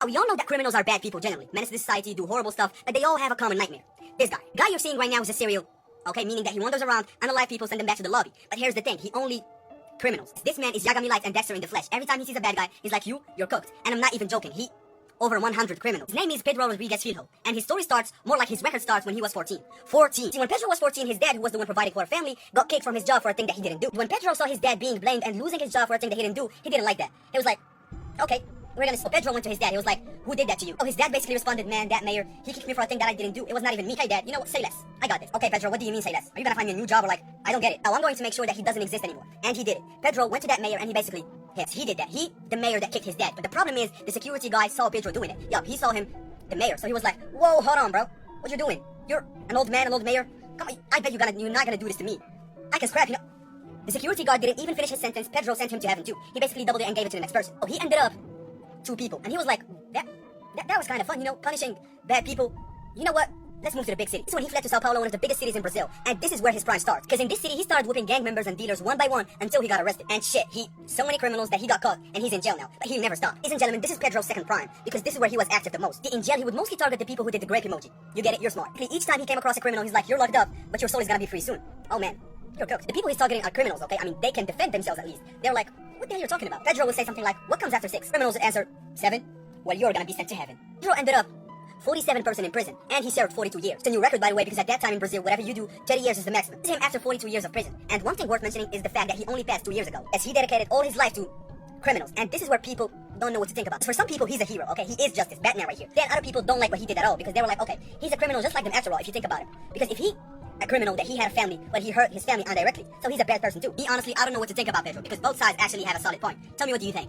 We all know that criminals are bad people generally. Menace to society, do horrible stuff, but they all have a common nightmare. This guy you're seeing right now is a serial, okay, meaning that he wanders around, unalive people, send them back to the lobby. But here's the thing, he only criminals. This man is Yagami Light and Dexter in the flesh. Every time he sees a bad guy, he's like, you're cooked. And I'm not even joking, he over 100 criminals. His name is Pedro Rodriguez Filho, and his story starts more like his record starts when he was 14. 14. See, when Pedro was 14, his dad, who was the one providing for a family, got kicked from his job for a thing that he didn't do. When Pedro saw his dad being blamed and losing his job for a thing that he didn't do, he didn't like that. He was like, okay, we're gonna... So Pedro went to his dad. He was like, who did that to you? Oh, his dad basically responded, man, that mayor, he kicked me for a thing that I didn't do. It was not even me. Hey, dad, you know what? Say less. I got this. Okay, Pedro, what do you mean say less? Are you gonna find me a new job or like, I don't get it. Oh, I'm going to make sure that he doesn't exist anymore. And he did it. Pedro went to that mayor and he basically... Yes, he did that. He, the mayor that kicked his dad. But the problem is, the security guy saw Pedro doing it. Yup, he saw him, the mayor. So he was like, whoa, hold on, bro. What you doing? You're an old man, an old mayor? Come on, I bet you're not gonna do this to me. I can scrap, you know. The security guard didn't even finish his sentence. Pedro sent him to heaven too. He basically doubled it and gave it to the next person. Oh, he ended up 2 people. And he was like, that was kind of fun, you know, punishing bad people. You know what? Let's move to the big city. This is when he fled to Sao Paulo, one of the biggest cities in Brazil. And this is where his prime starts. Because in this city, he started whipping gang members and dealers one by one until he got arrested. And shit, so many criminals that he got caught and he's in jail now. But he never stopped. Ladies and gentlemen, this is Pedro's second prime. Because this is where he was active the most. In jail, he would mostly target the people who did the grape emoji. You get it? You're smart. Each time he came across a criminal, he's like, you're locked up, but your soul is gonna be free soon. Oh man, you're cooked. The people he's targeting are criminals, okay? I mean, they can defend themselves at least. They're like, what the hell are you talking about? Pedro would say something like, what comes after 6? Criminals would answer, 7? Well, you're gonna be sent to heaven. Pedro ended up 47% in prison, and he served 42 years. It's a new record, by the way, because at that time in Brazil, whatever you do, 30 years is the maximum. This is him after 42 years of prison. And one thing worth mentioning is the fact that he only passed 2 years ago, as he dedicated all his life to criminals. And this is where people don't know what to think about. For some people, he's a hero, okay? He is justice, Batman right here. Then other people don't like what he did at all, because they were like, okay, he's a criminal just like them after all, if you think about it. Because if he a criminal that he had a family, but he hurt his family indirectly, so he's a bad person too. Me, honestly, I don't know what to think about Pedro, because both sides actually have a solid point. Tell me, what do you think?